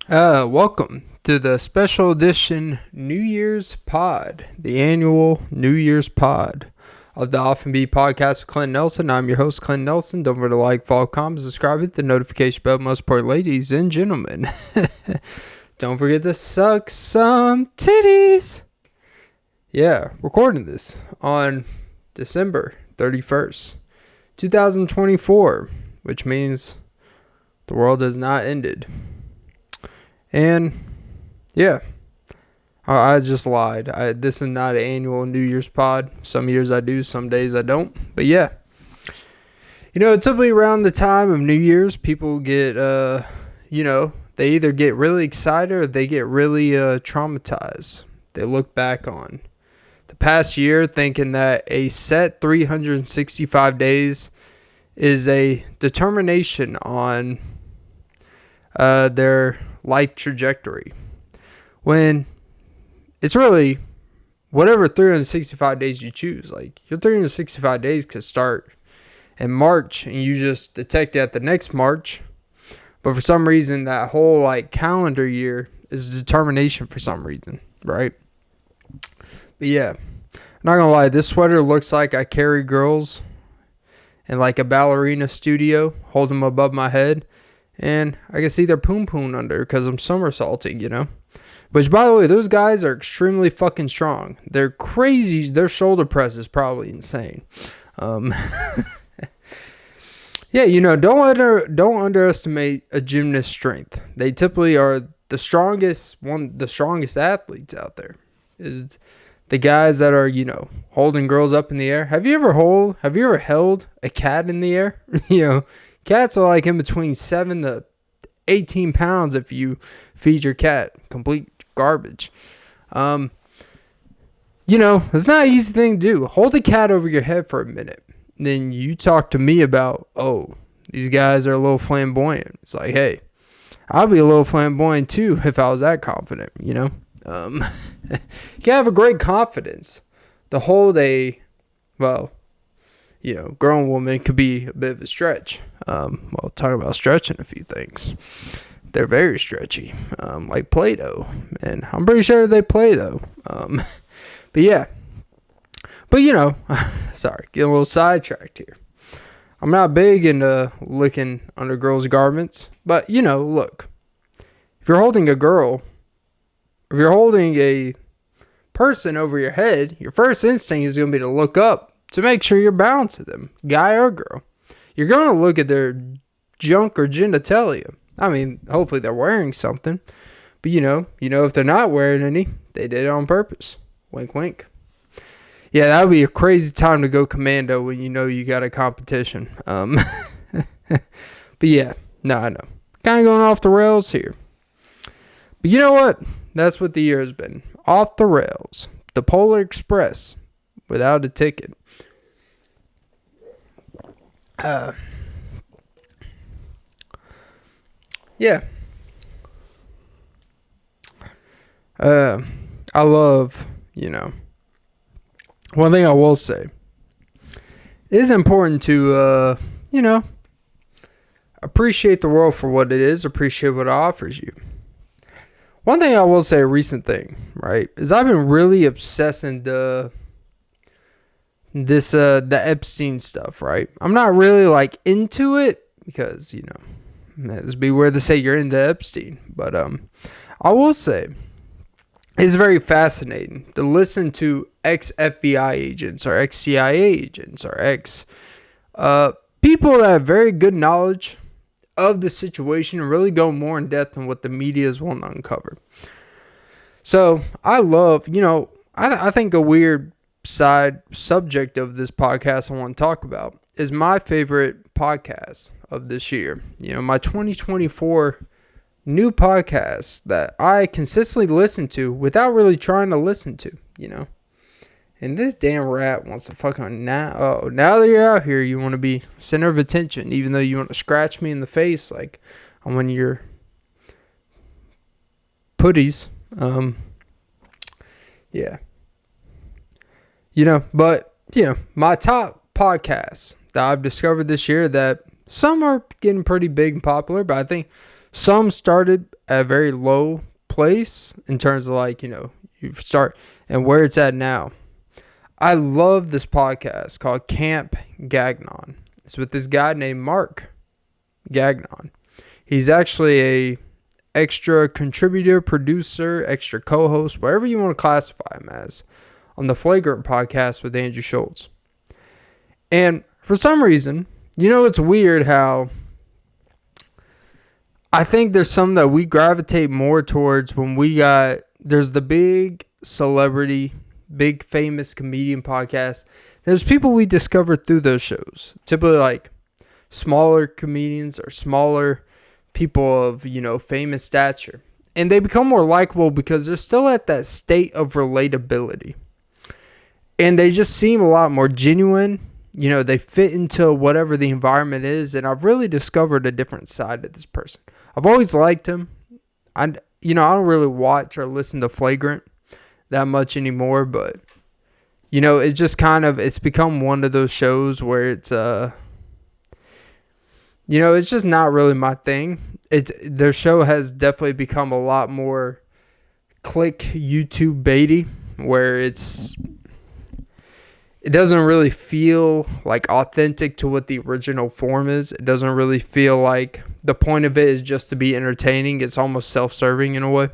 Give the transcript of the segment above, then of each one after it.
Welcome to the special edition New Year's Pod, the annual New Year's Pod of the Off and Be podcast with Clint Nelson. I'm your host, Clint Nelson. Don't forget to like, follow, comment, subscribe, hit the notification bell. Most important, ladies and gentlemen, don't forget to suck some titties. Yeah, recording this on December 31st, 2024, which means the world has not ended. And yeah, I just lied. This is not an annual New Year's pod. Some years I do, some days I don't. But yeah, typically around the time of New Year's, people get, they either get really excited or they get really traumatized. They look back on the past year thinking that a set 365 days is a determination on their life trajectory, when it's really whatever 365 days you choose. Like, your 365 days could start in March and you just detect it at the next March, but for some reason that whole calendar year is a determination for some reason, right? But yeah, I'm not gonna lie, this sweater looks like I carry girls in a ballerina studio, hold them above my head, and I can see their poom under because I'm somersaulting, Which, by the way, those guys are extremely fucking strong. They're crazy. Their shoulder press is probably insane. Yeah, don't underestimate a gymnast's strength. They typically are the strongest athletes out there. Is the guys that are, holding girls up in the air. Have you ever held a cat in the air? Cats are in between 7 to 18 pounds if you feed your cat complete garbage. It's not an easy thing to do. Hold a cat over your head for a minute. Then you talk to me about, these guys are a little flamboyant. It's like, hey, I'll be a little flamboyant too if I was that confident, You can have a great confidence to hold grown woman could be a bit of a stretch. We'll talk about stretching a few things. They're very stretchy, like Play-Doh, and I'm pretty sure they Play-Doh. But yeah, sorry, getting a little sidetracked here. I'm not big into looking under girls' garments, but look, if you're holding a person over your head, your first instinct is going to be to look up to make sure you're balancing them, guy or girl. You're going to look at their junk or genitalia. I mean, hopefully they're wearing something. But if they're not wearing any, they did it on purpose. Wink, wink. Yeah, that would be a crazy time to go commando when you got a competition. But yeah, I know. Kind of going off the rails here. But you know what? That's what the year has been. Off the rails. The Polar Express without a ticket. Yeah. I love, one thing I will say, it is important to, appreciate the world for what it is, appreciate what it offers you. One thing I will say, a recent thing, right, is I've been really obsessing the Epstein stuff, right? I'm not really into it because, this be where they say you're into Epstein. But I will say it's very fascinating to listen to ex-FBI agents or ex-CIA agents or people that have very good knowledge of the situation and really go more in depth than what the media is willing to uncover. So I love, I think a weird side subject of this podcast I want to talk about is my favorite podcast of this year. My 2024 new podcast that I consistently listen to without really trying to listen to, And this damn rat wants to fucking now that you're out here, you want to be center of attention, even though you want to scratch me in the face like on one of your putties. Yeah. But my top podcasts that I've discovered this year that some are getting pretty big and popular, but I think Some started at a very low place in terms of like, you start and where it's at now. I love this podcast called Camp Gagnon. It's with this guy named Mark Gagnon. He's actually a extra contributor, producer, extra co-host, whatever you want to classify him as, on the Flangrant podcast with Andrew Schultz. And for some reason, it's weird how I think there's some that we gravitate more towards when there's the big celebrity, big famous comedian podcast. There's people we discover through those shows. Typically like smaller comedians or smaller people of, famous stature. And they become more likable because they're still at that state of relatability. And they just seem a lot more genuine. They fit into whatever the environment is. And I've really discovered a different side of this person. I've always liked him. I don't really watch or listen to Flagrant that much anymore. But, it's just it's become one of those shows where it's, it's just not really my thing. Their show has definitely become a lot more click YouTube baity, where it doesn't really feel like authentic to what the original form is. It doesn't really feel like the point of it is just to be entertaining. It's almost self-serving in a way.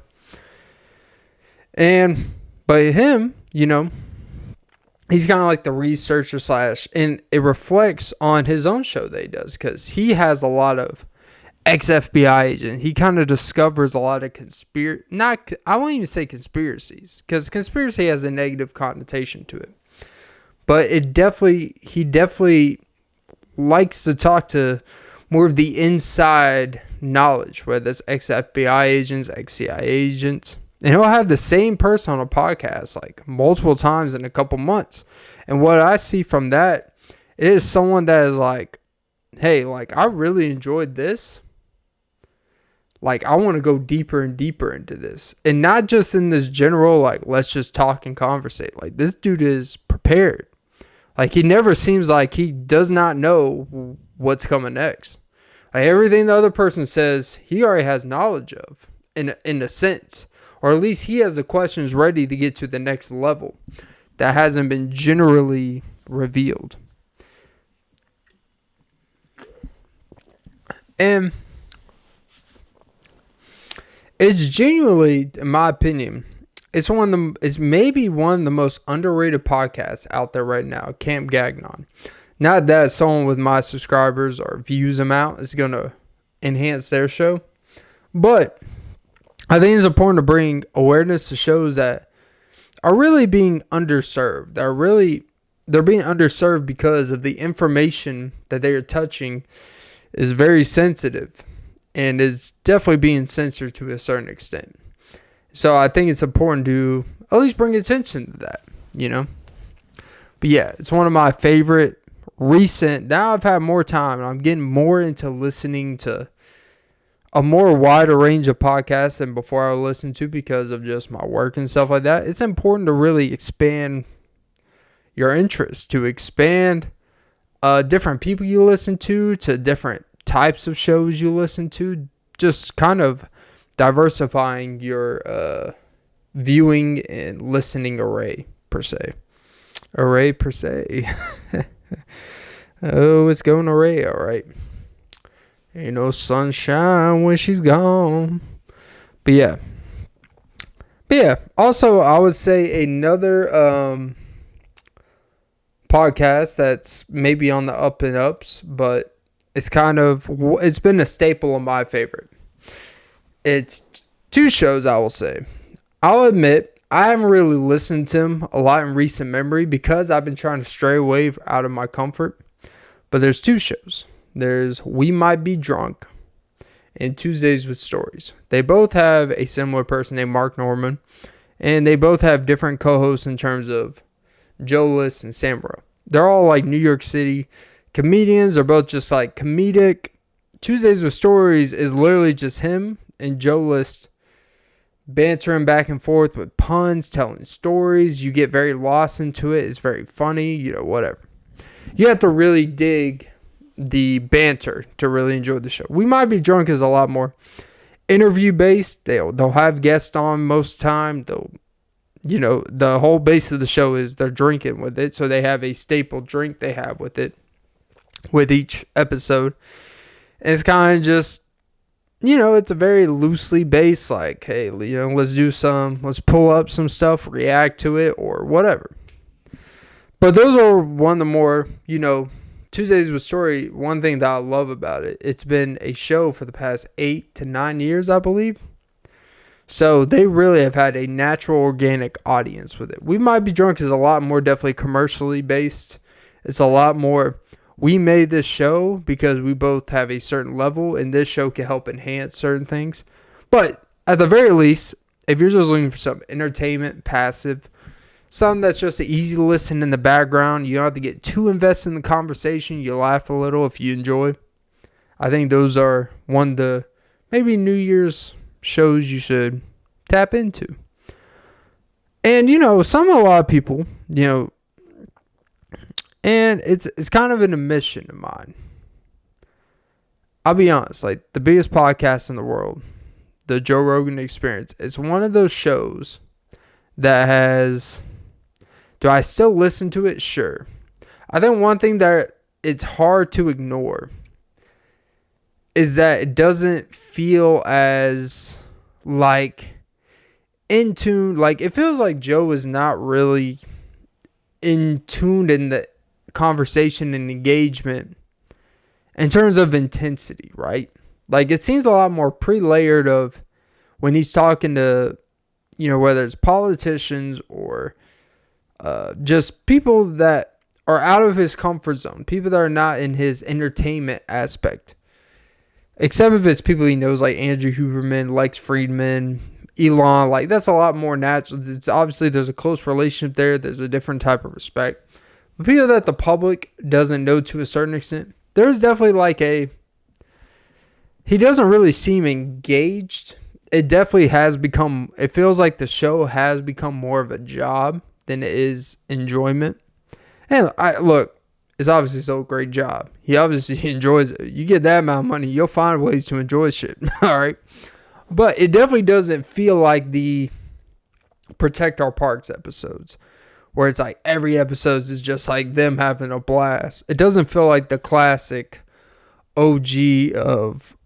But him, he's kind of like the researcher / and it reflects on his own show that he does, because he has a lot of ex-FBI agents. He kind of discovers a lot of I won't even say conspiracies, because conspiracy has a negative connotation to it. But he definitely likes to talk to more of the inside knowledge, whether that's ex-FBI agents, ex-CIA agents. And he'll have the same person on a podcast like multiple times in a couple months. And what I see from that, it is someone that is like, hey, like, I really enjoyed this. Like, I want to go deeper and deeper into this. And not just in this general, like, let's just talk and conversate. Like, this dude is prepared. Like, he never seems like he does not know what's coming next. Like, everything the other person says, he already has knowledge of, in a sense. Or at least he has the questions ready to get to the next level that hasn't been generally revealed. And it's genuinely, in my opinion, it's maybe one of the most underrated podcasts out there right now, Camp Gagnon. Not that someone with my subscribers or views amount is going to enhance their show, but I think it's important to bring awareness to shows that are really being underserved. They're being underserved because of the information that they are touching is very sensitive and is definitely being censored to a certain extent. So I think it's important to at least bring attention to that, But yeah, it's one of my favorite recent. Now I've had more time and I'm getting more into listening to a more wider range of podcasts than before I listened to because of just my work and stuff like that. It's important to really expand your interest, to expand different people you listen to different types of shows you listen to, just kind of diversifying your viewing and listening array per se. Oh, it's going array, all right. Ain't no sunshine when she's gone. But yeah. Also, I would say another podcast that's maybe on the up and ups, but it's been a staple of my favorite. It's two shows, I will say. I'll admit, I haven't really listened to them a lot in recent memory because I've been trying to stray away out of my comfort. But there's two shows. There's We Might Be Drunk and Tuesdays with Stories. They both have a similar person named Mark Norman. And they both have different co-hosts in terms of Joe List and Samra. They're all like New York City comedians. They're both just like comedic. Tuesdays with Stories is literally just him and Joe List bantering back and forth with puns, telling stories. You get very lost into it. It's very funny, whatever. You have to really dig the banter to really enjoy the show. We Might Be Drunk is a lot more interview based. They'll have guests on most of the time. The whole base of the show is they're drinking with it, so they have a staple drink they have with it with each episode. And it's kind of just, it's a very loosely based, like, hey, let's pull up some stuff, react to it, or whatever. But those are one of the more, Tuesdays with Story. One thing that I love about it, it's been a show for the past 8 to 9 years, I believe. So they really have had a natural, organic audience with it. We Might Be Drunk is a lot more definitely commercially based. It's a lot more, we made this show because we both have a certain level, and this show can help enhance certain things. But at the very least, if you're just looking for some entertainment, passive, something that's just easy to listen in the background, you don't have to get too invested in the conversation, you laugh a little if you enjoy. I think those are one of the maybe New Year's shows you should tap into. And a lot of people, and it's kind of an admission of mine. I'll be honest, like the biggest podcast in the world, the Joe Rogan Experience, it's one of those shows that has, do I still listen to it? Sure. I think one thing that it's hard to ignore is that it doesn't feel as like in tune. Like it feels like Joe is not really in tune in the conversation and engagement in terms of intensity, right? Like it seems a lot more pre-layered of when he's talking to, whether it's politicians or just people that are out of his comfort zone, people that are not in his entertainment aspect. Except if it's people he knows, like Andrew Huberman, Lex Friedman, Elon. Like that's a lot more natural. Obviously, there's a close relationship there. There's a different type of respect. But people that the public doesn't know to a certain extent, there's definitely he doesn't really seem engaged. It definitely has become, it feels like the show has become more of a job than it is enjoyment. And it's obviously still a great job. He obviously enjoys it. You get that amount of money, you'll find ways to enjoy shit. All right. But it definitely doesn't feel like the Protect Our Parks episodes, where it's like every episode is just like them having a blast. It doesn't feel like the classic OG of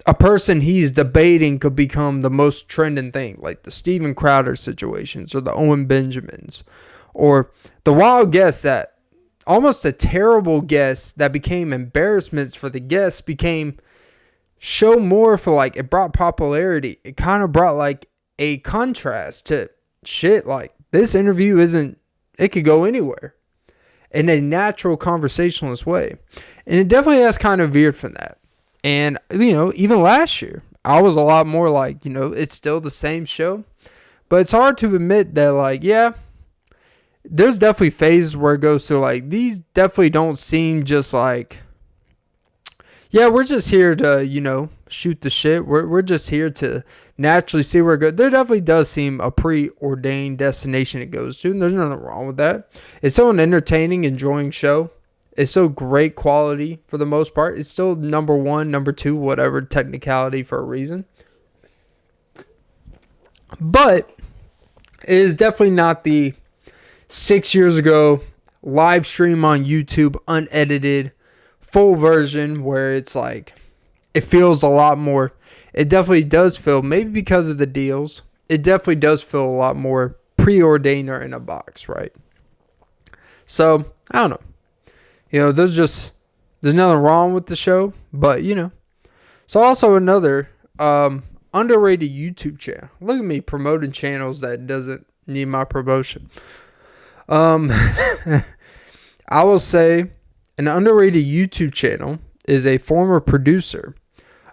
a person he's debating could become the most trending thing, like the Steven Crowder situations or the Owen Benjamins, or the wild guests that almost a terrible guest that became embarrassments for the guests became show more for like, it brought popularity. It kind of brought like a contrast to shit. Like this interview it could go anywhere in a natural conversationalist way. And it definitely has kind of veered from that. And, even last year, I was a lot more like, it's still the same show. But it's hard to admit that, there's definitely phases where it goes through, these definitely don't seem just like, we're just here to, shoot the shit. We're just here to naturally see where it goes. There definitely does seem a preordained destination it goes to, and there's nothing wrong with that. It's still an entertaining, enjoying show. It's still great quality for the most part. It's still number 1, number 2, whatever technicality for a reason. But it is definitely not the 6 years ago live stream on YouTube, unedited, full version where it's like, it feels a lot more. It definitely does feel, maybe because of the deals, it definitely does feel a lot more preordained or in a box, right? So, I don't know. There's nothing wrong with the show, but, So also another underrated YouTube channel. Look at me promoting channels that doesn't need my promotion. I will say an underrated YouTube channel is a former producer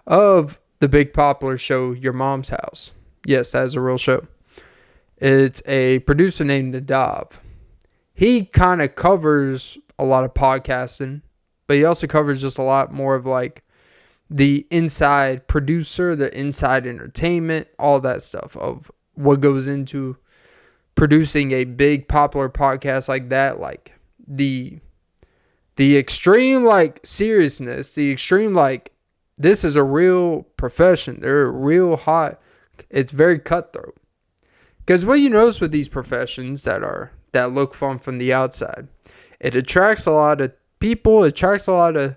of the big popular show Your Mom's House. Yes, that is a real show. It's a producer named Nadav. He kind of covers a lot of podcasting, but he also covers just a lot more of like the inside producer, the inside entertainment, all that stuff of what goes into producing a big popular podcast like that, like the extreme like seriousness, the extreme like this is a real profession. They're real hot. It's very cutthroat. Because what you notice with these professions that look fun from the outside, it attracts a lot of people. It attracts a lot of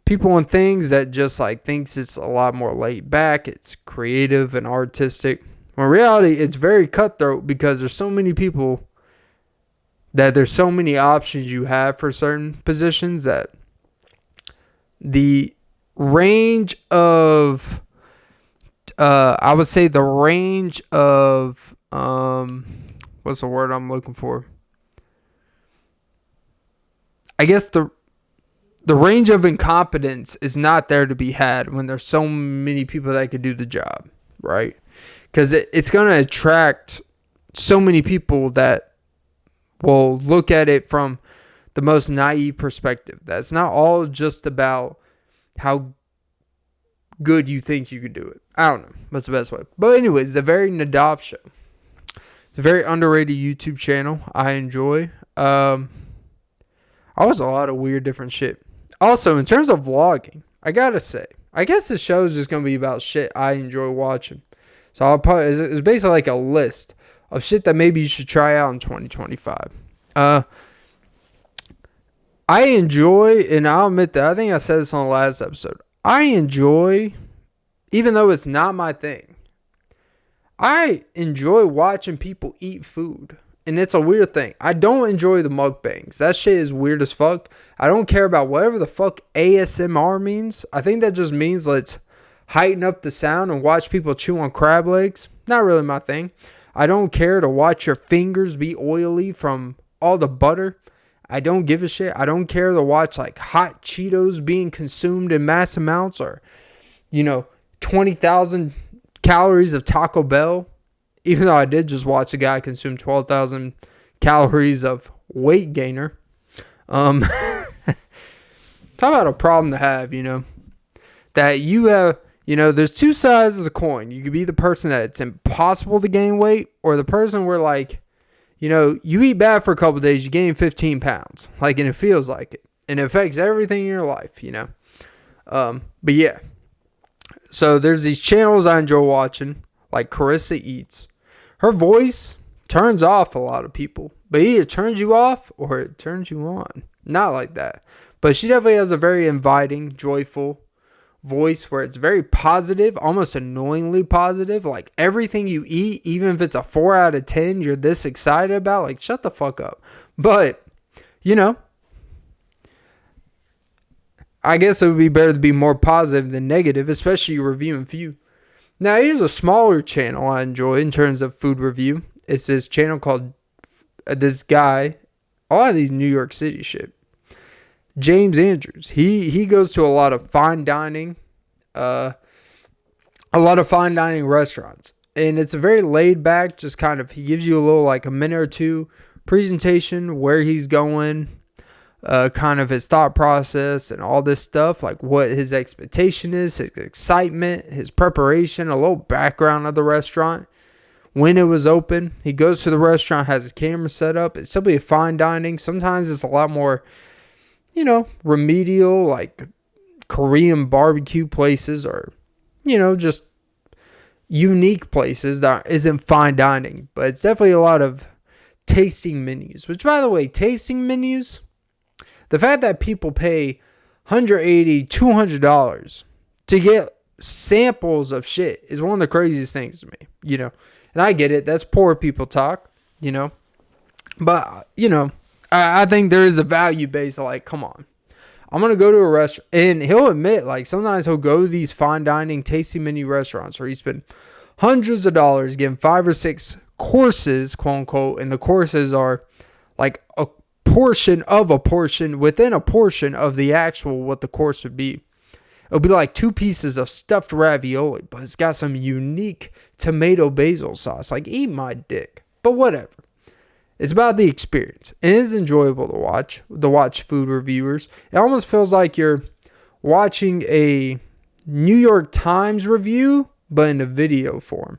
people and things that just like thinks it's a lot more laid back. It's creative and artistic. When in reality, it's very cutthroat because there's so many people that there's so many options you have for certain positions that the range of I would say the range of what's the word I'm looking for? I guess the range of incompetence is not there to be had when there's so many people that could do the job, right? Because it's going to attract so many people that will look at it from the most naive perspective. That's not all just about how good you think you could do it. I don't know. That's the best way. But anyways, the Very Nadav Show. It's a very underrated YouTube channel. I enjoy. I was a lot of weird different shit. Also, in terms of vlogging, I gotta say, I guess the show is just gonna be about shit I enjoy watching. So I'll probably it's basically like a list of shit that maybe you should try out in 2025. I enjoy, and I'll admit that I think I said this on the last episode. I enjoy, even though it's not my thing, I enjoy watching people eat food. And it's a weird thing. I don't enjoy the mukbangs. That shit is weird as fuck. I don't care about whatever the fuck ASMR means. I think that just means let's heighten up the sound and watch people chew on crab legs. Not really my thing. I don't care to watch your fingers be oily from all the butter. I don't give a shit. I don't care to watch like hot Cheetos being consumed in mass amounts or, 20,000 calories of Taco Bell. Even though I did just watch a guy consume 12,000 calories of weight gainer. Talk about a problem to have, that you have, there's two sides of the coin. You could be the person that it's impossible to gain weight, or the person where like, you eat bad for a couple of days, you gain 15 pounds. Like, and it feels like it. And it affects everything in your life, But yeah. So there's these channels I enjoy watching, like KarissaEats. Her voice turns off a lot of people. But either it turns you off or it turns you on. Not like that. But she definitely has a very inviting, joyful voice where it's very positive, almost annoyingly positive. Like everything you eat, even if it's a 4 out of 10, you're this excited about. Like, shut the fuck up. But, I guess it would be better to be more positive than negative, especially reviewing food. Now, here's a smaller channel I enjoy in terms of food review. It's this channel called this guy, a lot of these New York City shit, James Andrews. He goes to a lot of fine dining restaurants. And it's a very laid back, just kind of, he gives you a little like a minute or two presentation where he's going, kind of his thought process and all this stuff, like what his expectation is, his excitement, his preparation, a little background of the restaurant, when it was open. He goes to the restaurant, has his camera set up. It's simply a fine dining. Sometimes it's a lot more, remedial, like Korean barbecue places or, just unique places that isn't fine dining. But it's definitely a lot of tasting menus, which, by the way, tasting menus, the fact that people pay $180, $200 to get samples of shit is one of the craziest things to me, And I get it. That's poor people talk, But, I think there is a value base of like, come on. I'm going to go to a restaurant. And he'll admit, like, sometimes he'll go to these fine dining tasting menu restaurants where he spent hundreds of dollars getting 5 or 6 courses, quote unquote. And the courses are like a portion of a portion within a portion of the actual what the course would be. It'll be like 2 pieces of stuffed ravioli, but it's got some unique tomato basil sauce. Like, eat my dick. But whatever. It's about the experience. It is enjoyable to watch food reviewers. It almost feels like you're watching a New York Times review, but in a video form.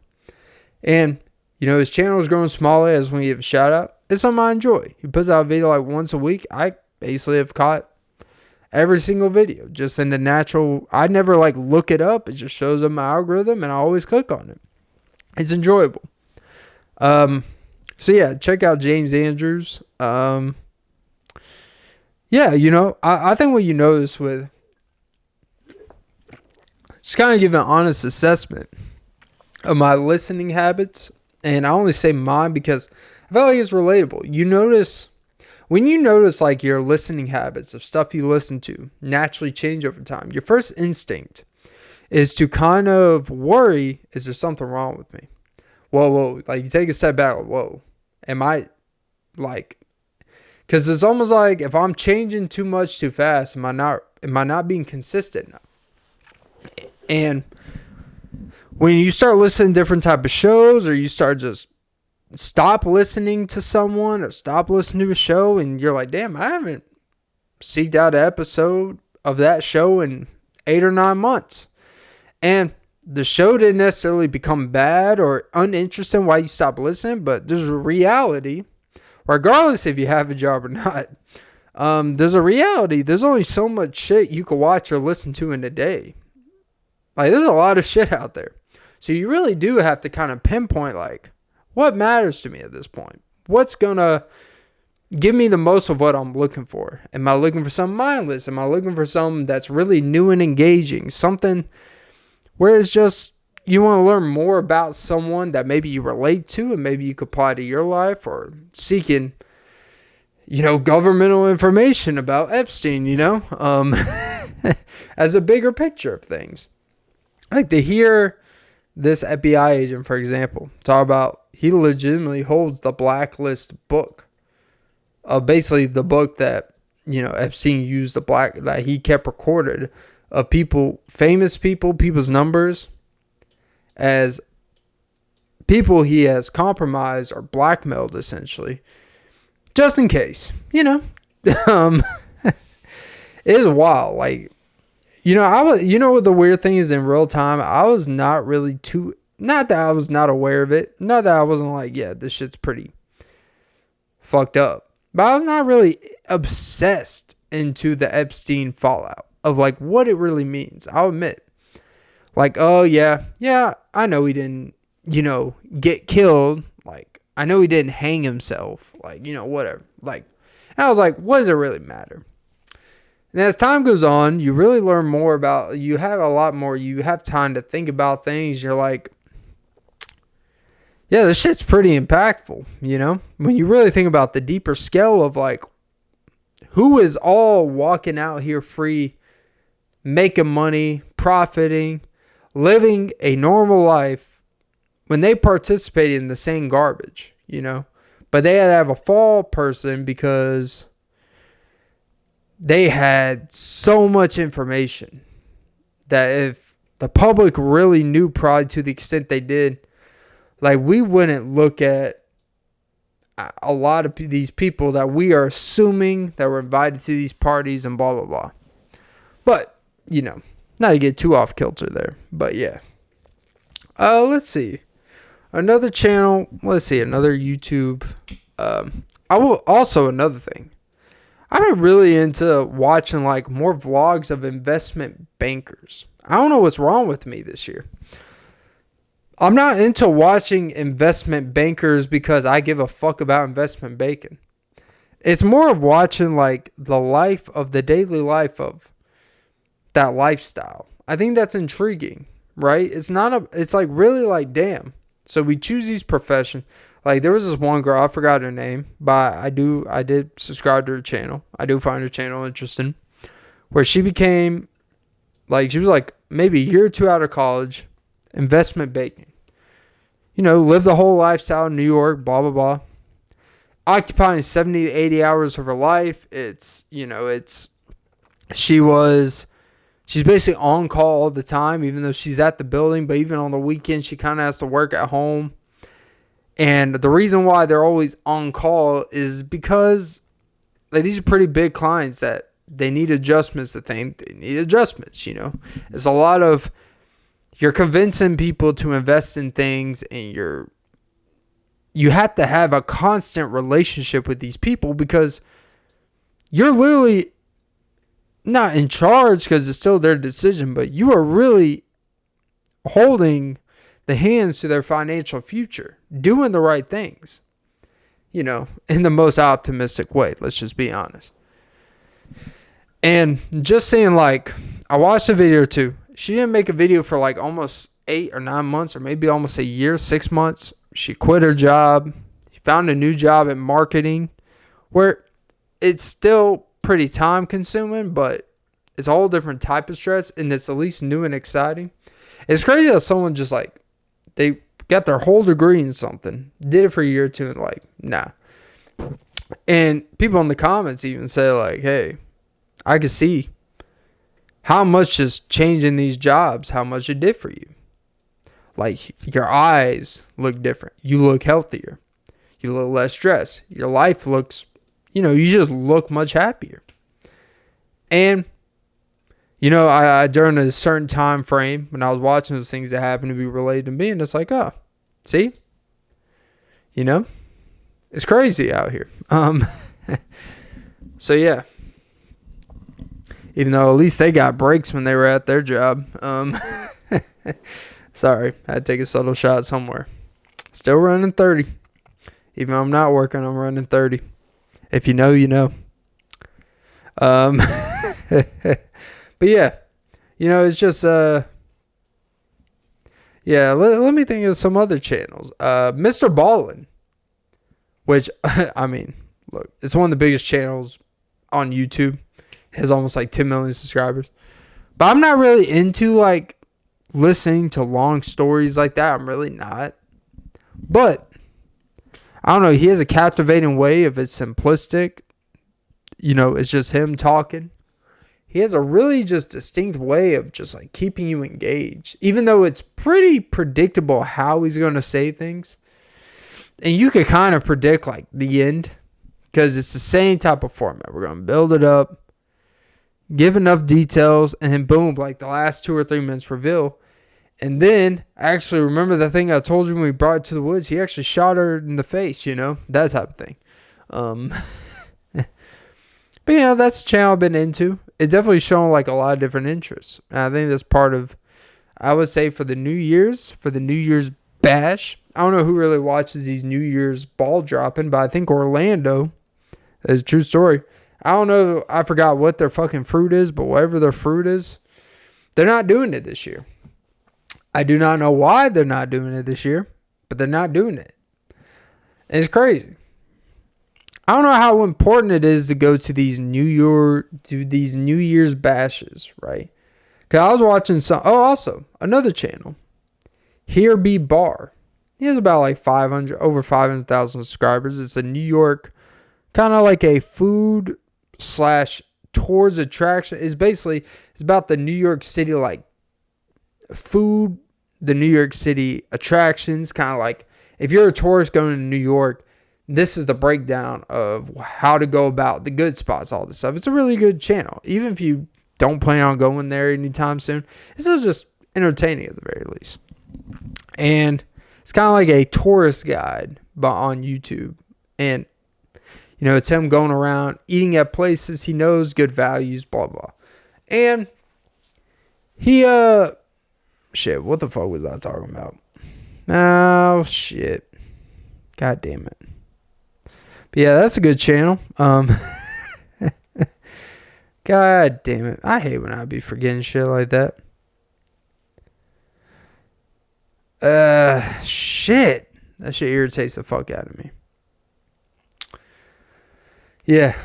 And, his channel is growing smaller. I just want to give a shout out. It's something I enjoy. He puts out a video like once a week. I basically have caught every single video, just in the natural. I never like look it up. It just shows up my algorithm and I always click on it. It's enjoyable. So yeah, check out James Andrews. Yeah, you know, I think what you notice with, just kind of give an honest assessment of my listening habits. And I only say mine because I feel like it's relatable. When you notice like your listening habits of stuff you listen to naturally change over time, your first instinct is to kind of worry, is there something wrong with me? Whoa, like you take a step back, whoa, am I like, because it's almost like if I'm changing too much too fast, am I not being consistent enough? And when you start listening to different type of shows, or you start just stop listening to someone or stop listening to a show, and you're like, damn, I haven't seeked out an episode of that show in 8 or 9 months. And the show didn't necessarily become bad or uninteresting while you stop listening, but there's a reality, regardless if you have a job or not. There's a reality. There's only so much shit you can watch or listen to in a day. Like, there's a lot of shit out there. So you really do have to kind of pinpoint, like, what matters to me at this point? What's going to give me the most of what I'm looking for? Am I looking for something mindless? Am I looking for something that's really new and engaging? Something where it's just, you want to learn more about someone that maybe you relate to and maybe you could apply to your life, or seeking, you know, governmental information about Epstein, you know, as a bigger picture of things. Like to hear this FBI agent, for example, talk about, he legitimately holds the blacklist book. Basically the book that, you know, Epstein used, that he kept recorded of people, famous people, people's numbers, as people he has compromised or blackmailed, essentially, just in case, you know. It is wild. Like, you know, you know what the weird thing is, in real time, I was not really not that I was not aware of it, not that I wasn't like, yeah, this shit's pretty fucked up, but I was not really obsessed into the Epstein fallout of like what it really means. I'll admit, like, oh yeah, I know he didn't, you know, get killed. Like, I know he didn't hang himself. Like, you know, whatever. Like, and I was like, what does it really matter? And as time goes on, you really learn more about, you have a lot more, you have time to think about things. You're like, yeah, this shit's pretty impactful, you know? When you really think about the deeper scale of like, who is all walking out here free, making money, profiting, living a normal life, when they participated in the same garbage, you know? But they had to have a fall person because they had so much information that if the public really knew, probably to the extent they did, like, we wouldn't look at a lot of these people that we are assuming that were invited to these parties and blah, blah, blah. But, you know, not to get too off kilter there. But, yeah. Let's see. Another channel. Let's see. Another YouTube. Another thing. I've been really into watching, like, more vlogs of investment bankers. I don't know what's wrong with me this year. I'm not into watching investment bankers because I give a fuck about investment banking. It's more of watching like the daily life of that lifestyle. I think that's intriguing, right? It's like really like, damn. So we choose these professions. Like there was this one girl, I forgot her name, but I did subscribe to her channel. I do find her channel interesting, where she became like, she was like maybe a year or two out of college, investment banking. You know, live the whole lifestyle in New York, blah, blah, blah. Occupying 70 to 80 hours of her life. She's basically on call all the time, even though she's at the building. But even on the weekends, she kind of has to work at home. And the reason why they're always on call is because like, these are pretty big clients that they need adjustments to things. They need adjustments, you know. It's a lot of, you're convincing people to invest in things, and you have to have a constant relationship with these people because you're literally not in charge because it's still their decision, but you are really holding the hands to their financial future, doing the right things, you know, in the most optimistic way. Let's just be honest. And just saying, like, I watched a video or two. She didn't make a video for like almost 8 or 9 months, or maybe almost a year, 6 months. She quit her job. She found a new job in marketing where it's still pretty time consuming, but it's a whole different type of stress, and it's at least new and exciting. It's crazy that someone just like, they got their whole degree in something, did it for a year or two, and like, nah. And people in the comments even say like, hey, I can see how much just changing these jobs, how much it did for you. Like, your eyes look different. You look healthier. You look less stressed. Your life looks, you know, you just look much happier. And, you know, I during a certain time frame, when I was watching those things that happened to be related to me, and it's like, oh, see? You know? It's crazy out here. So, yeah. Even though at least they got breaks when they were at their job. Sorry, I had to take a subtle shot somewhere. Still running 30. Even though I'm not working, I'm running 30. If you know, you know. But yeah, you know, it's just, yeah, let me think of some other channels. Mr. Ballen, which, I mean, look, it's one of the biggest channels on YouTube. It has almost like 10 million subscribers. But I'm not really into, like, listening to long stories like that. I'm really not. But I don't know. He has a captivating way of it's simplistic. You know, it's just him talking. He has a really just distinct way of just like keeping you engaged. Even though it's pretty predictable how he's going to say things. And you could kind of predict like the end. Because it's the same type of format. We're going to build it up. Give enough details. And then boom, like the last 2 or 3 minutes reveal. And then, actually, remember the thing I told you when we brought it to the woods? He actually shot her in the face, you know? That type of thing. But, you know, that's the channel I've been into. It's definitely showing, like, a lot of different interests. And I think that's part of, I would say, for the New Year's bash. I don't know who really watches these New Year's ball dropping, but I think Orlando, that's a true story. I don't know, I forgot what their fucking fruit is, but whatever their fruit is, they're not doing it this year. I do not know why they're not doing it this year, but they're not doing it. And it's crazy. I don't know how important it is to go to these New Year's bashes, right? Because I was watching also another channel, Here Be Bar. He has about like over 500,000 subscribers. It's a New York, kind of like a food / tours attraction. It's about the New York City like food, the New York City attractions, kind of like if you're a tourist going to New York, this is the breakdown of how to go about the good spots, all this stuff. It's a really good channel. Even if you don't plan on going there anytime soon, it's still just entertaining at the very least. And it's kind of like a tourist guide but on YouTube. And, you know, it's him going around eating at places he knows, good values, blah, blah. And he, shit, what the fuck was I talking about? Oh, shit. God damn it. But yeah, that's a good channel. God damn it. I hate when I be forgetting shit like that. Shit. That shit irritates the fuck out of me. Yeah.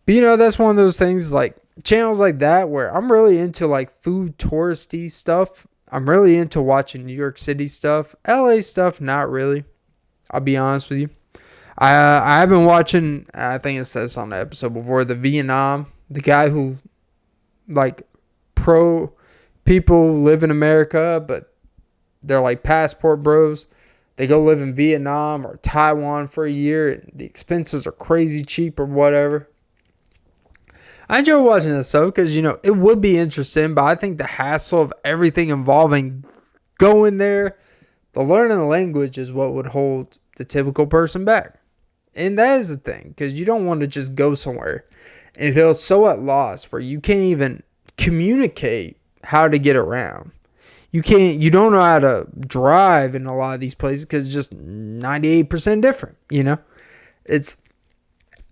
But you know, that's one of those things, like channels like that where I'm really into like food touristy stuff. I'm really into watching New York City stuff. LA stuff, not really. I'll be honest with you. I've been watching, I think it says on the episode before, the guy who, like, pro people live in America, but they're like passport bros. They go live in Vietnam or Taiwan for a year, and the expenses are crazy cheap or whatever. I enjoy watching this stuff because, you know, it would be interesting, but I think the hassle of everything involving going there, the learning the language is what would hold the typical person back. And that is the thing, because you don't want to just go somewhere and it feels so at loss where you can't even communicate how to get around. You don't know how to drive in a lot of these places because it's just 98% different, It's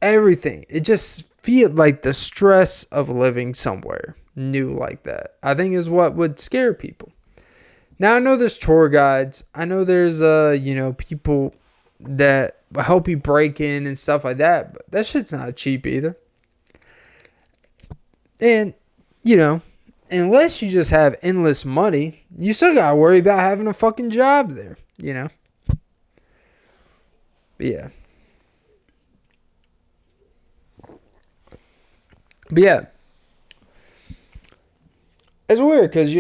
everything. It just feels like the stress of living somewhere new like that, I think, is what would scare people. Now, I know there's tour guides. I know there's, people that help you break in and stuff like that, but that shit's not cheap either. And, unless you just have endless money, you still gotta worry about having a fucking job there, But yeah. It's weird because,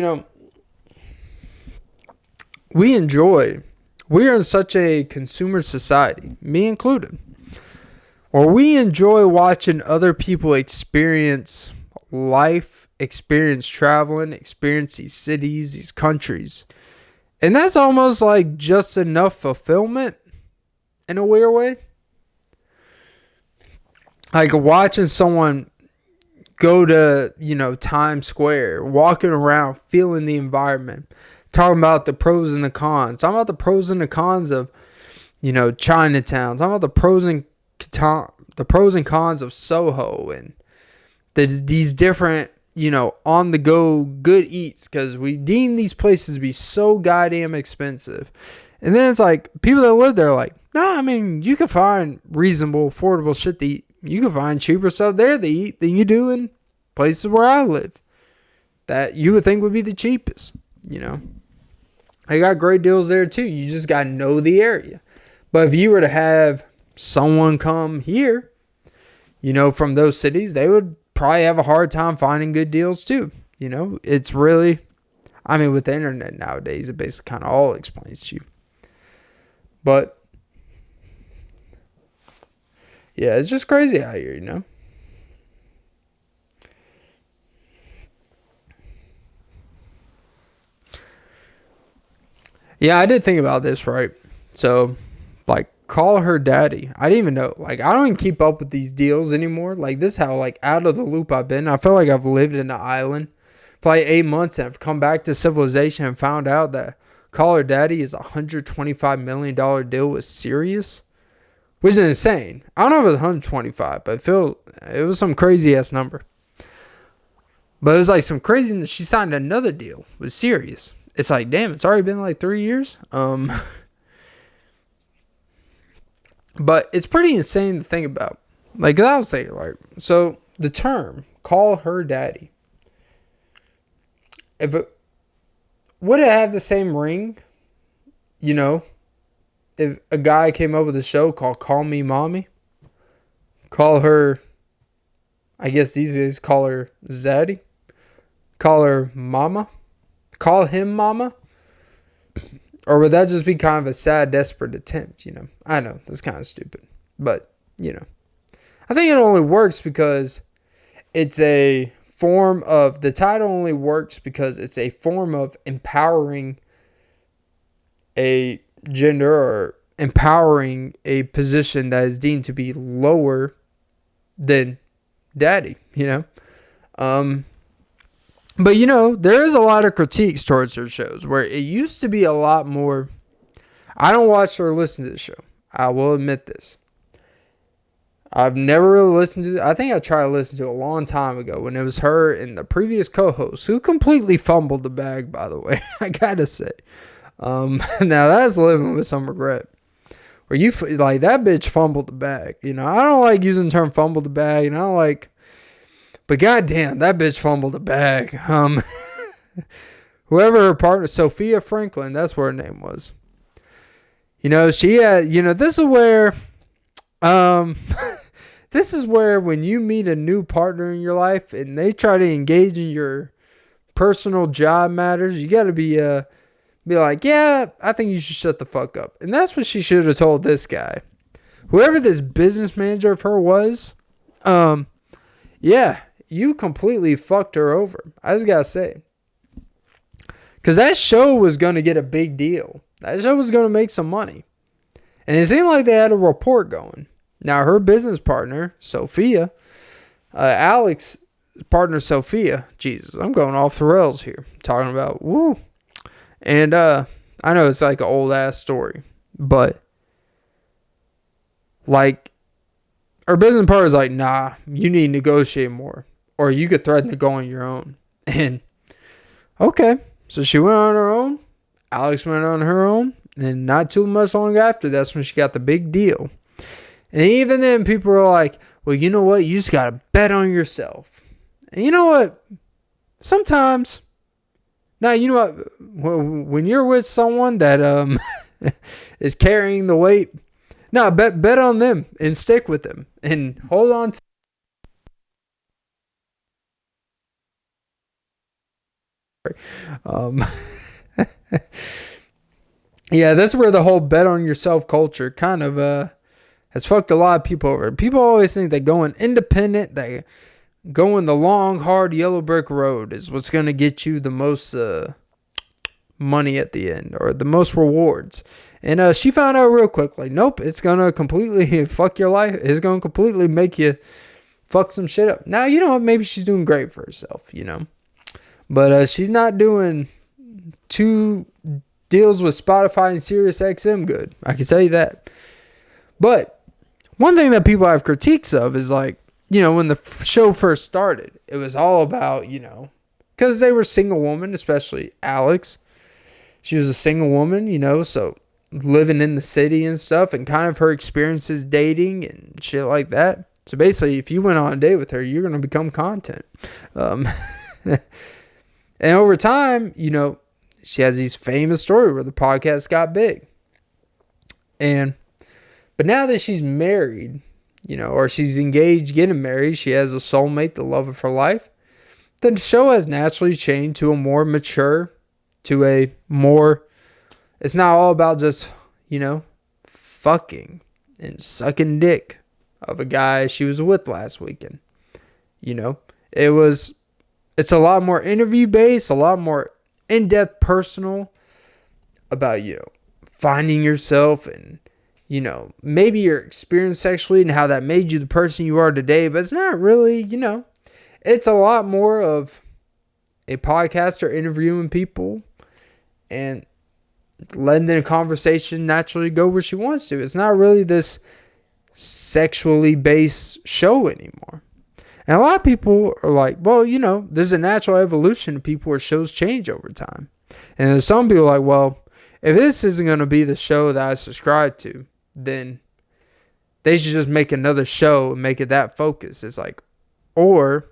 we are in such a consumer society, me included, where we enjoy watching other people experience life, experience traveling, experience these cities, these countries. And that's almost like just enough fulfillment in a weird way. Like watching someone go to, Times Square, walking around, feeling the environment, talking about the pros and the cons, talking about the pros and the cons of, Chinatown, talking about the pros and cons of Soho and these different, on the go good eats, because we deem these places to be so goddamn expensive. And then it's like people that live there are like, no, I mean, you can find reasonable, affordable shit to eat. You can find cheaper stuff there to eat than you do in places where I live that you would think would be the cheapest, They got great deals there too. You just got to know the area. But if you were to have someone come here, from those cities, they would probably have a hard time finding good deals too. It's really, with the internet nowadays, it basically kind of all explains to you. But yeah, it's just crazy out here, Yeah, I did think about this, right? So, call her daddy. I didn't even know. I don't even keep up with these deals anymore. This is how, out of the loop I've been. I feel like I've lived in an island for 8 months and I've come back to civilization and found out that Call Her Daddy is a $125 million deal with Sirius, which is insane. I don't know if it was 125, but it was some crazy ass number. But it was some craziness. She signed another deal with Sirius. It's damn, it's already been 3 years. But it's pretty insane to think about. I was thinking, so the term "call her daddy," would it have the same ring? If a guy came up with a show called "Call Me Mommy," call her, I guess these days call her Zaddy, call her Mama, call him Mama. Or would that just be kind of a sad, desperate attempt, I know, that's kind of stupid. But, I think it only works because it's a form of, the title only works because it's a form of empowering a gender or empowering a position that is deemed to be lower than daddy, But, there is a lot of critiques towards her shows where it used to be a lot more. I don't watch or listen to the show. I will admit this. I've never really listened to it. I think I tried to listen to it a long time ago when it was her and the previous co-host who completely fumbled the bag, by the way. I got to say. Now, that's living with some regret. Where you, that bitch fumbled the bag. I don't like using the term fumble the bag. I don't like. But goddamn, that bitch fumbled the bag. Whoever her partner, Sophia Franklin, that's what her name was. She had, this is where, this is where when you meet a new partner in your life and they try to engage in your personal job matters, you got to be like, yeah, I think you should shut the fuck up. And that's what she should have told this guy. Whoever this business manager of her was, yeah. You completely fucked her over. I just gotta say. Because that show was going to get a big deal. That show was going to make some money. And it seemed like they had a report going. Now, her business partner, Sophia, Alex partner Sophia. Jesus, I'm going off the rails here. Talking about woo. And I know it's like an old ass story, but like her business partner is like, nah, you need to negotiate more, or you could threaten to go on your own. And okay, so she went on her own. Alex went on her own, and not too much long after, that's when she got the big deal. And even then, people were like, well, you know what? You just got to bet on yourself. And you know what? Sometimes, now, you know what? When you're with someone that is carrying the weight, no, bet on them and stick with them and hold on to. Yeah, that's where the whole bet on yourself culture kind of has fucked a lot of people over. People always think that going independent, they going the long, hard yellow brick road is what's going to get you the most money at the end, or the most rewards. And she found out real quick, like, nope, it's going to completely fuck your life. It's going to completely make you fuck some shit up. Now, you know what? Maybe she's doing great for herself, you know. But she's not doing two deals with Spotify and Sirius XM good. I can tell you that. But one thing that people have critiques of is, like, you know, when the show first started, it was all about, you know, because they were single women, especially Alex. She was a single woman, you know, so living in the city and stuff, and kind of her experiences dating and shit like that. So basically, if you went on a date with her, you're going to become content. And over time, you know, she has these famous stories where the podcast got big. But now that she's married, you know, or she's engaged, getting married, she has a soulmate, the love of her life. The show has naturally changed to a more mature, to a more, it's not all about just, you know, fucking and sucking dick of a guy she was with last weekend. You know, it's a lot more interview based, a lot more in-depth personal about, you know, finding yourself and, you know, maybe your experience sexually and how that made you the person you are today. But it's not really, you know, it's a lot more of a podcaster interviewing people and letting the conversation naturally go where she wants to. It's not really this sexually based show anymore. And a lot of people are like, well, you know, there's a natural evolution of people where shows change over time. And there's some people like, well, if this isn't going to be the show that I subscribe to, then they should just make another show and make it that focus. It's like, or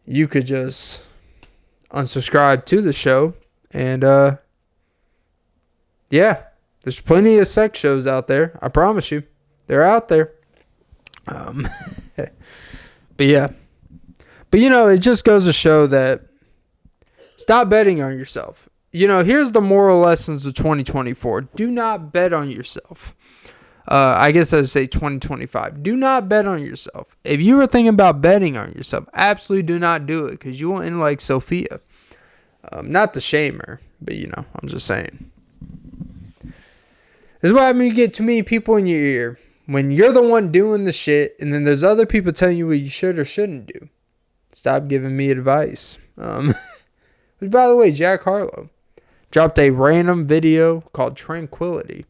you could just unsubscribe to the show. And yeah, there's plenty of sex shows out there. I promise you, they're out there. But yeah, but you know, it just goes to show that stop betting on yourself. You know, here's the moral lessons of 2024. Do not bet on yourself. I guess I'd say 2025. Do not bet on yourself. If you were thinking about betting on yourself, absolutely do not do it, because you will end like Sophia. Not to shame her, but you know, I'm just saying. This is what happens when you get too many people in your ear. When you're the one doing the shit, and then there's other people telling you what you should or shouldn't do. Stop giving me advice. Which, by the way, Jack Harlow dropped a random video called Tranquility,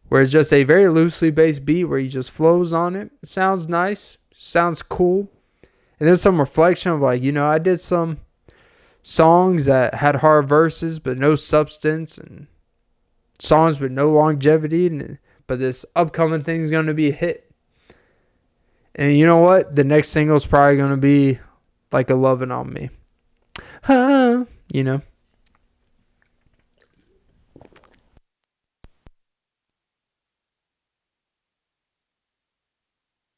where it's just a very loosely based beat where he just flows on it. It sounds nice. Sounds cool. And then some reflection of, like, you know, I did some songs that had hard verses but no substance, and songs with no longevity, but this upcoming thing is going to be a hit. And you know what? The next single is probably going to be like a Lovin' on Me. You know.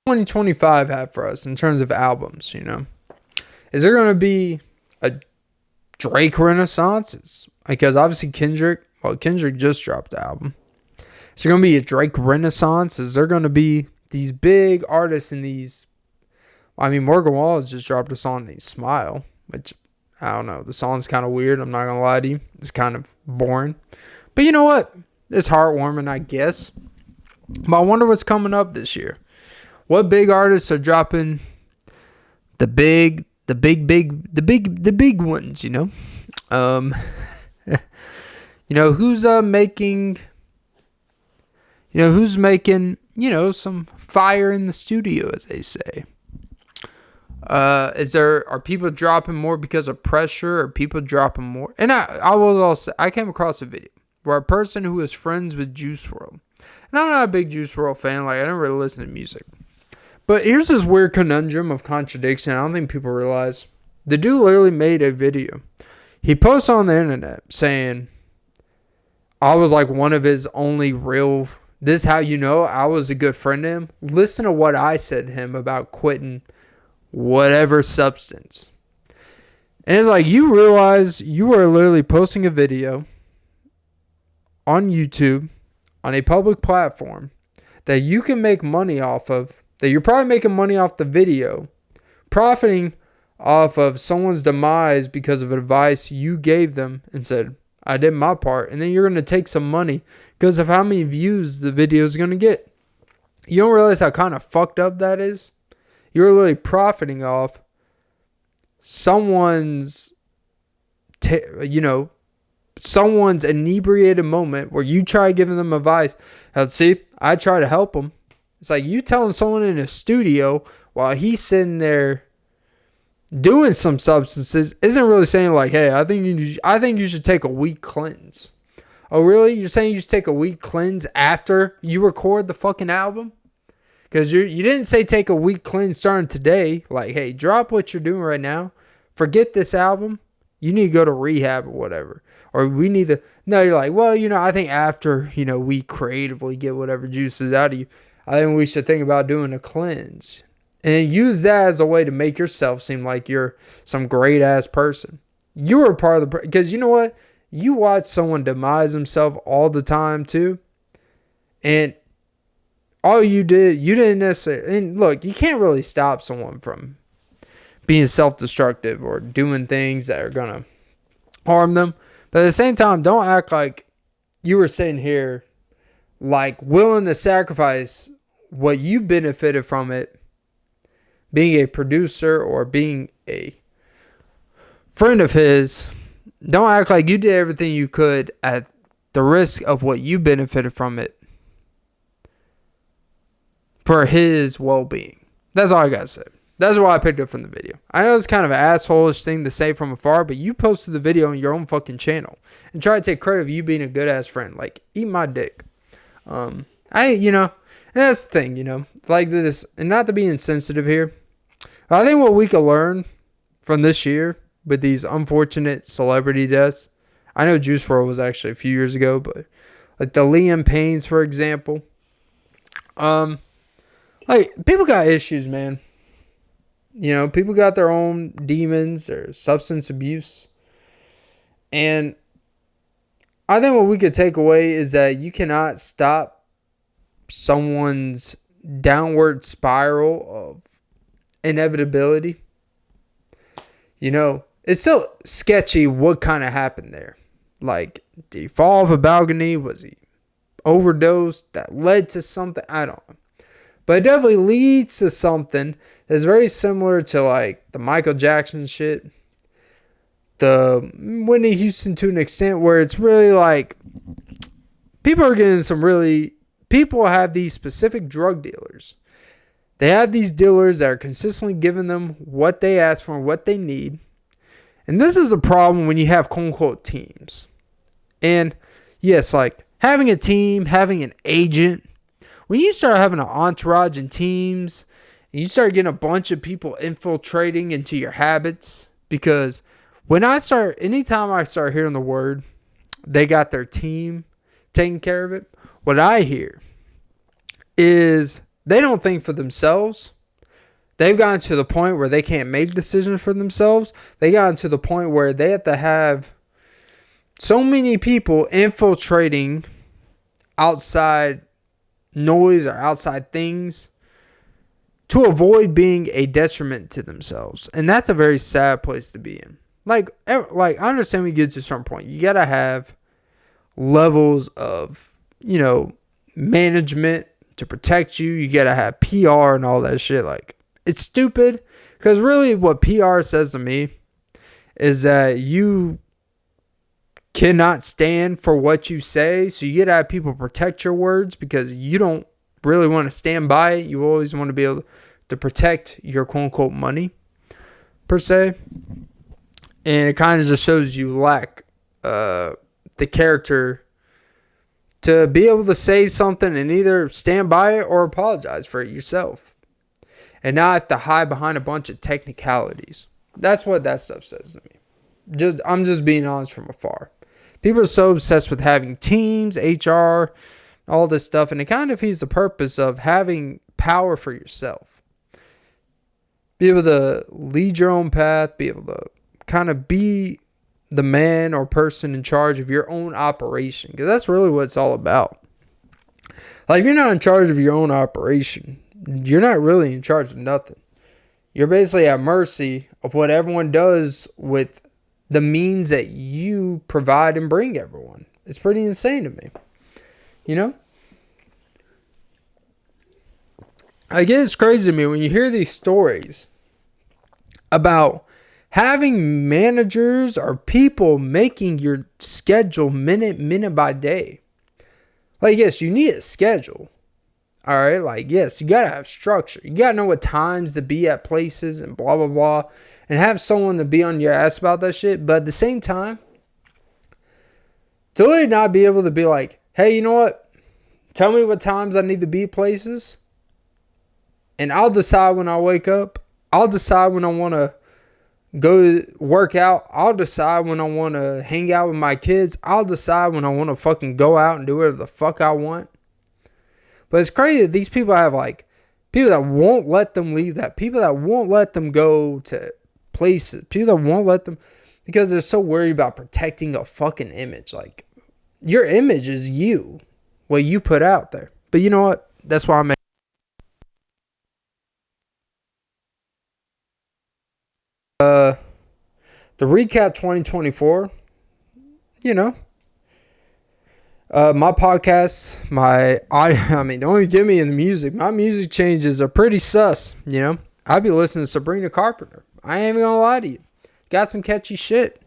What 2025 have for us in terms of albums, you know? Is there going to be a Drake renaissance? Because obviously Kendrick just dropped the album. Is there going to be a Drake renaissance? Is there going to be these big artists and these... I mean, Morgan Wallen just dropped a song named Smile, which, I don't know. The song's kind of weird. I'm not going to lie to you. It's kind of boring. But you know what? It's heartwarming, I guess. But I wonder what's coming up this year. What big artists are dropping the big ones, you know? Who's making, some fire in the studio, as they say? Are people dropping more because of pressure, or people dropping more? And I came across a video where a person who was friends with Juice WRLD, and I'm not a big Juice WRLD fan, like I don't really listen to music, but here's this weird conundrum of contradiction I don't think people realize. The dude literally made a video. He posts on the internet saying, I was like one of his only real, this is how you know I was a good friend to him. Listen to what I said to him about quitting whatever substance. And it's like, you realize you are literally posting a video on YouTube, on a public platform, that you can make money off of, that you're probably making money off the video, profiting off of someone's demise because of advice you gave them and said, I did my part. And then you're going to take some money because of how many views the video is going to get. You don't realize how kind of fucked up that is? You're literally profiting off someone's inebriated moment where you try giving them advice. See, I try to help them. It's like you telling someone in a studio while he's sitting there doing some substances isn't really saying like, hey, I think you should take a week cleanse. Oh, really? You're saying you should take a week cleanse after you record the fucking album? Because you didn't say take a week cleanse starting today. Like, hey, drop what you're doing right now. Forget this album. You need to go to rehab or whatever. Or we need to... No, you're like, well, I think after, we creatively get whatever juices out of you, I think we should think about doing a cleanse. And use that as a way to make yourself seem like you're some great-ass person. You were part of the... Because you know what? You watch someone demise himself all the time, too. And... all you didn't necessarily... And look, you can't really stop someone from being self-destructive or doing things that are going to harm them. But at the same time, don't act like you were sitting here like willing to sacrifice what you benefited from it, being a producer or being a friend of his. Don't act like you did everything you could at the risk of what you benefited from it for his well-being. That's all I gotta say. That's what I picked up from the video. I know it's kind of an asshole-ish thing to say from afar, but you posted the video on your own fucking channel and try to take credit of you being a good-ass friend. Like, eat my dick. And that's the thing, like this, and not to be insensitive here, but I think what we could learn from this year with these unfortunate celebrity deaths, I know Juice WRLD was actually a few years ago, but like the Liam Paynes, for example, like, people got issues, man. People got their own demons or substance abuse. And I think what we could take away is that you cannot stop someone's downward spiral of inevitability. It's still sketchy what kind of happened there. Like, did he fall off a balcony? Was he overdosed? That led to something? I don't know. But it definitely leads to something that's very similar to like the Michael Jackson shit, the Whitney Houston to an extent, where it's really like people have these specific drug dealers. They have these dealers that are consistently giving them what they ask for and what they need. And this is a problem when you have quote unquote teams. And yes, like having a team, having an agent, when you start having an entourage and teams, and you start getting a bunch of people infiltrating into your habits, because anytime I start hearing the word, they got their team taking care of it, what I hear is they don't think for themselves. They've gotten to the point where they can't make decisions for themselves. They gotten to the point where they have to have so many people infiltrating outside noise or outside things to avoid being a detriment to themselves. And that's a very sad place to be in. Like I understand we get to a certain point. You got to have levels of, management. to protect you. You got to have PR and all that shit. Like, it's stupid. Because really what PR says to me is that you cannot stand for what you say. So you got to have people protect your words because you don't really want to stand by it. You always want to be able to protect your quote unquote money, per se. And it kind of just shows you lack the character to be able to say something and either stand by it or apologize for it yourself. And not have to hide behind a bunch of technicalities. That's what that stuff says to me. I'm just being honest from afar. People are so obsessed with having teams, HR, all this stuff. And it kind of defeats the purpose of having power for yourself. Be able to lead your own path. Be able to kind of be the man or person in charge of your own operation. Because that's really what it's all about. Like, if you're not in charge of your own operation, you're not really in charge of nothing. You're basically at mercy of what everyone does with the means that you provide and bring everyone. It's pretty insane to me. You know? I guess it's crazy to me when you hear these stories about having managers or people making your schedule minute by day. Like, yes, you need a schedule. All right, like, yes, you got to have structure. You got to know what times to be at places and blah, blah, blah. And have someone to be on your ass about that shit. But at the same time, to really not be able to be like, hey, you know what? Tell me what times I need to be places. And I'll decide when I wake up. I'll decide when I want to go to work out. I'll decide when I want to hang out with my kids. I'll decide when I want to fucking go out and do whatever the fuck I want. But it's crazy that these people have, like, people that won't let them leave that. People that won't let them go to places. People that won't let them, because they're so worried about protecting a fucking image. Like, your image is you. What you put out there. But you know what? That's why I'm the recap 2024, you know, my podcasts, don't even get me in the music. My music changes are pretty sus, you know. I'd be listening to Sabrina Carpenter. I ain't even gonna lie to you. Got some catchy shit.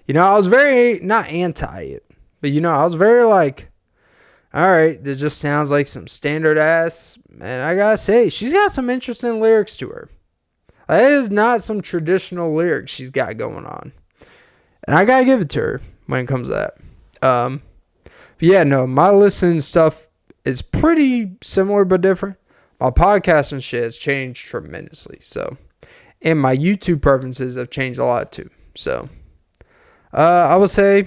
You know, I was very, not anti it, but you know, I was very like, alright, this just sounds like some standard ass, and I gotta say, she's got some interesting lyrics to her. That is not some traditional lyrics she's got going on. And I gotta give it to her when it comes to that. But yeah, no, my listening stuff is pretty similar but different. My podcasting shit has changed tremendously. So, and my YouTube preferences have changed a lot too. So, I would say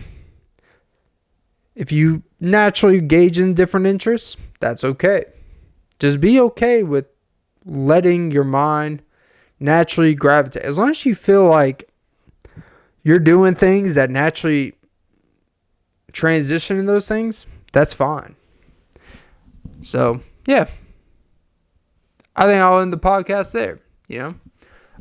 if you naturally gauge in different interests, that's okay. Just be okay with letting your mind naturally gravitate. As long as you feel like you're doing things that naturally transition in those things, that's fine. So, yeah. I think I'll end the podcast there, you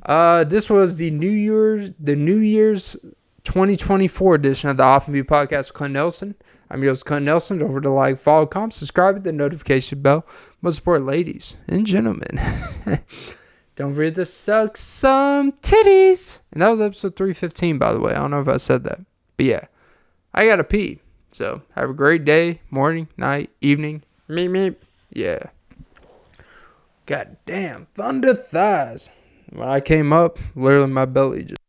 know. This was the New Year's 2024 edition of the Often Be Podcast with Clint Nelson. I'm your host, Clint Nelson. Don't forget to like, follow, comment, subscribe, hit the notification bell. Most support, ladies and gentlemen. Don't forget to suck some titties. And that was episode 315, by the way. I don't know if I said that. But yeah, I gotta pee. So have a great day, morning, night, evening. Meep, meep. Yeah. God damn, thunder thighs. When I came up, literally my belly just